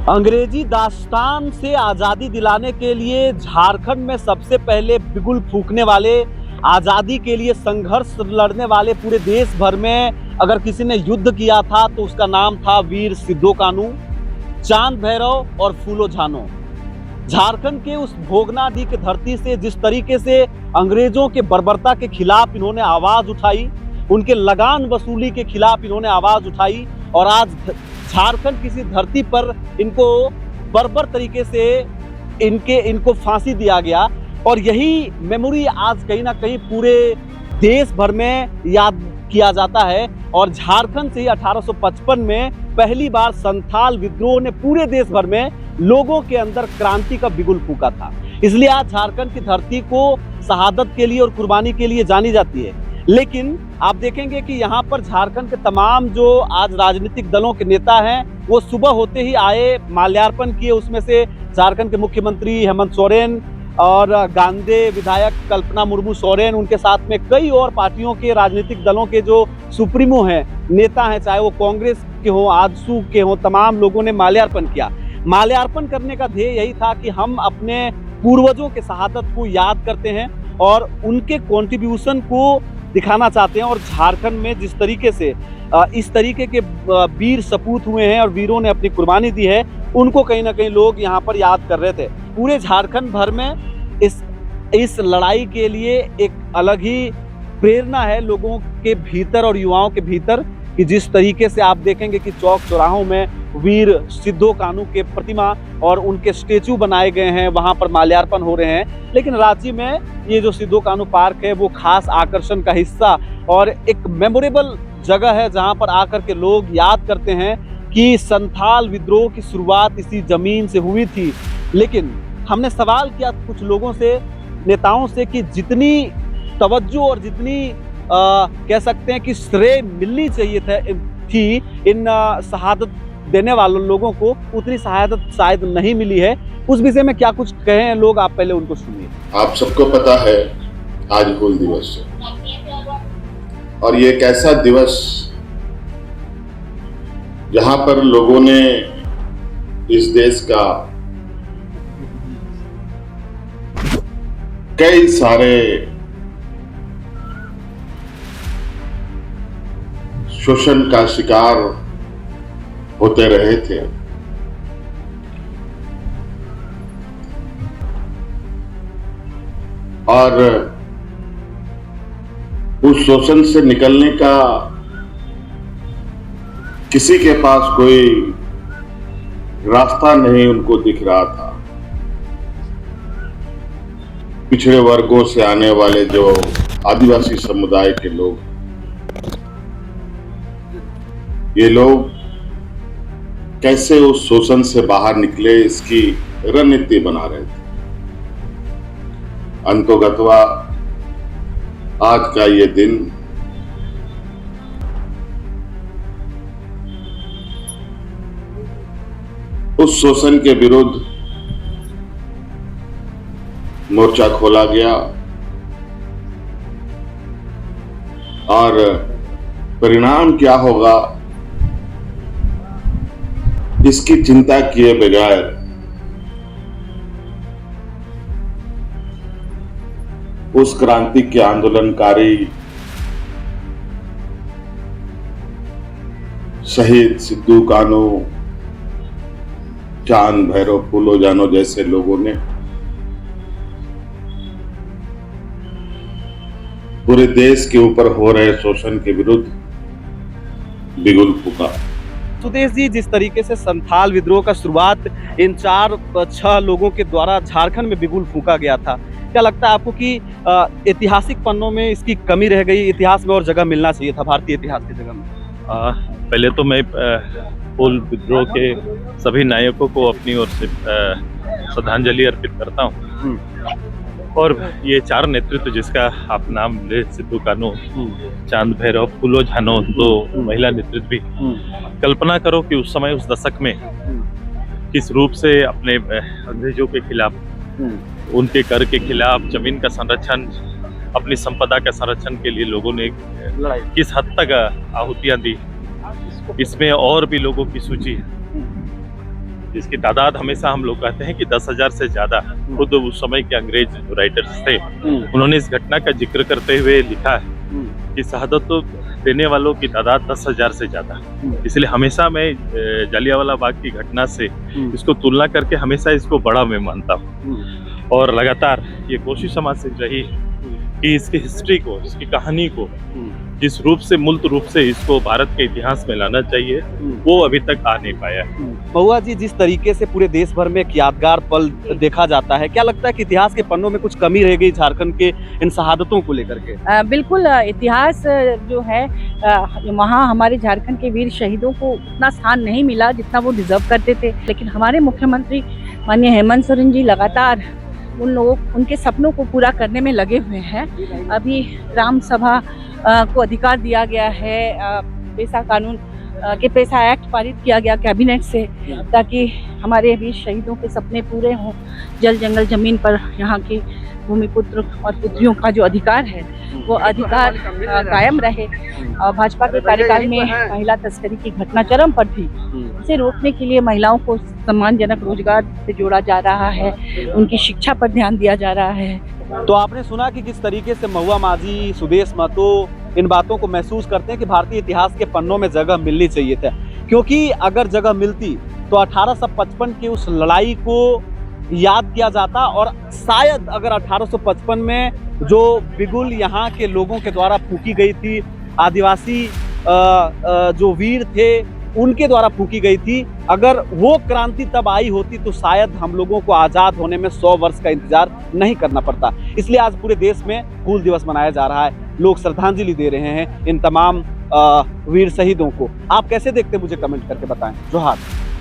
अंग्रेजी दास्तान से आज़ादी दिलाने के लिए झारखंड में सबसे पहले बिगुल फूंकने वाले, आज़ादी के लिए संघर्ष लड़ने वाले पूरे देश भर में अगर किसी ने युद्ध किया था तो उसका नाम था वीर सिद्धो कान्हू, चांद भैरव और फूलो झानो। झारखंड के उस भोगनाडीह की धरती से जिस तरीके से अंग्रेजों के बर्बरता के खिलाफ इन्होंने आवाज उठाई, उनके लगान वसूली के खिलाफ इन्होंने आवाज उठाई और आज झारखंड किसी धरती पर इनको बर्बर तरीके से इनको फांसी दिया गया और यही मेमोरी आज कहीं ना कहीं पूरे देश भर में याद किया जाता है। और झारखंड से ही 1855 में पहली बार संथाल विद्रोह ने पूरे देश भर में लोगों के अंदर क्रांति का बिगुल फूंका था। इसलिए आज झारखंड की धरती को शहादत के लिए और कुर्बानी के लिए जानी जाती है। लेकिन आप देखेंगे कि यहाँ पर झारखंड के तमाम जो आज राजनीतिक दलों के नेता हैं वो सुबह होते ही आए, माल्यार्पण किए। उसमें से झारखंड के मुख्यमंत्री हेमंत सोरेन और गांधी विधायक कल्पना मुर्मू सोरेन, उनके साथ में कई और पार्टियों के राजनीतिक दलों के जो सुप्रीमो हैं, नेता हैं, चाहे वो कांग्रेस के हों, आजसू के हों, तमाम लोगों ने माल्यार्पण किया। माल्यार्पण करने का ध्येय यही था कि हम अपने पूर्वजों के शहादत को याद करते हैं और उनके कॉन्ट्रीब्यूशन को दिखाना चाहते हैं। और झारखंड में जिस तरीके से इस तरीके के वीर सपूत हुए हैं और वीरों ने अपनी कुर्बानी दी है, उनको कहीं ना कहीं लोग यहाँ पर याद कर रहे थे। पूरे झारखंड भर में इस लड़ाई के लिए एक अलग ही प्रेरणा है लोगों के भीतर और युवाओं के भीतर, कि जिस तरीके से आप देखेंगे कि चौक चौराहों में वीर सिद्धो कान्हू के प्रतिमा और उनके स्टेचू बनाए गए हैं, वहां पर माल्यार्पण हो रहे हैं। लेकिन रांची में ये जो सिद्धो कान्हू पार्क है वो खास आकर्षण का हिस्सा और एक मेमोरेबल जगह है जहां पर आकर के लोग याद करते हैं कि संथाल विद्रोह की शुरुआत इसी जमीन से हुई थी। लेकिन हमने सवाल किया कुछ लोगों से, नेताओं से, कि जितनी तवज्जो और जितनी कह सकते हैं कि श्रेय मिलनी चाहिए थी इन शहादत देने वालों लोगों को, उतनी शहादत शायद नहीं मिली है। उस विषय में क्या कुछ कहे हैं लोग, आप पहले उनको सुनिए। आप सबको पता है आज हूल दिवस है और ये एक ऐसा दिवस जहां पर लोगों ने इस देश का कई सारे शोषण का शिकार होते रहे थे। और उस शोषण से निकलने का किसी के पास कोई रास्ता नहीं उनको दिख रहा था। पिछड़े वर्गों से आने वाले जो आदिवासी समुदाय के लोग, ये लोग कैसे उस शोषण से बाहर निकले इसकी रणनीति बना रहे थे। अंतोगत्वा आज का ये दिन उस शोषण के विरुद्ध मोर्चा खोला गया और परिणाम क्या होगा इसकी चिंता किए बगैर उस क्रांति के आंदोलनकारी शहीद सिद्धो कान्हू, चांद भैरव, फूलो झानो जैसे लोगों ने पूरे देश के ऊपर हो रहे शोषण के विरुद्ध बिगुल फूंका। सुदेश जी, जिस तरीके से संथाल विद्रोह का शुरुआत इन 4-6 लोगों के द्वारा झारखंड में बिगुल फूंका गया था, क्या लगता है आपको कि ऐतिहासिक पन्नों में इसकी कमी रह गई, इतिहास में और जगह मिलना चाहिए था, भारतीय इतिहास की जगह में? पहले तो मैं हूल विद्रोह के सभी नायकों को अपनी ओर से श्रद्धांजलि अर्पित करता हूँ। और ये 4 नेतृत्व जिसका आप नाम ले, सिद्धो कान्हू, चांद भैरव, फूलो झानो, तो महिला नेतृत्व भी, कल्पना करो कि उस समय उस दशक में किस रूप से अपने अंग्रेजों के खिलाफ, उनके कर के खिलाफ, जमीन का संरक्षण, अपनी संपदा का संरक्षण के लिए लोगों ने किस हद तक आहुतियां दी, इसमें और भी लोगों की सूची है। जिसकी तादाद हमेशा हम लोग कहते हैं कि 10,000 से ज्यादा। खुद उस समय के अंग्रेज राइटर्स थे, उन्होंने इस घटना का जिक्र करते हुए लिखा है कि शहादत तो देने वालों की तादाद 10,000 से ज्यादा। इसलिए हमेशा मैं जलियांवाला बाग की घटना से इसको तुलना करके हमेशा इसको बड़ा मैं मानता हूँ। और लगातार ये कोशिश हमारी रही कि इसकी हिस्ट्री को, इसकी कहानी को जिस रूप से, मूल रूप से इसको भारत के इतिहास में लाना चाहिए, वो अभी तक आ नहीं पाया है। महुआ जी, जिस तरीके से पूरे देश भर में एक यादगार पल देखा जाता है, क्या लगता है कि इतिहास के पन्नों में कुछ कमी रह गई झारखंड के इन शहादतों को लेकर के? बिल्कुल, इतिहास जो है वहाँ हमारे झारखंड के वीर शहीदों को उतना स्थान नहीं मिला जितना वो डिजर्व करते थे। लेकिन हमारे मुख्यमंत्री माननीय हेमंत सोरेन जी लगातार उनके सपनों को पूरा करने में लगे हुए हैं। अभी ग्राम सभा को अधिकार दिया गया है, पेशा कानून के पेशा एक्ट पारित किया गया कैबिनेट से, ताकि हमारे वीर शहीदों के सपने पूरे हों। जल जंगल जमीन पर यहाँ के भूमिपुत्र और पुत्रियों का जो अधिकार है वो अधिकार कायम रहे। और भाजपा के कार्यकाल में महिला तस्करी की घटना चरम पर थी। इसे रोकने के लिए महिलाओं को सम्मानजनक रोजगार से जोड़ा जा रहा है, उनकी शिक्षा पर ध्यान दिया जा रहा है। तो आपने सुना कि किस तरीके से महुआ माझी, सुदेश महतो इन बातों को महसूस करते हैं कि भारतीय इतिहास के पन्नों में जगह मिलनी चाहिए था, क्योंकि अगर जगह मिलती तो 1855 की उस लड़ाई को याद किया जाता। और शायद अगर 1855 में जो बिगुल यहाँ के लोगों के द्वारा फूंकी गई थी, आदिवासी जो वीर थे उनके द्वारा फूंकी गई थी, अगर वो क्रांति तब आई होती तो शायद हम लोगों को आज़ाद होने में 100 वर्ष का इंतजार नहीं करना पड़ता। इसलिए आज पूरे देश में हूल दिवस मनाया जा रहा है, लोग श्रद्धांजलि दे रहे हैं इन तमाम वीर शहीदों को। आप कैसे देखते हैं, मुझे कमेंट करके बताएं। जोहार।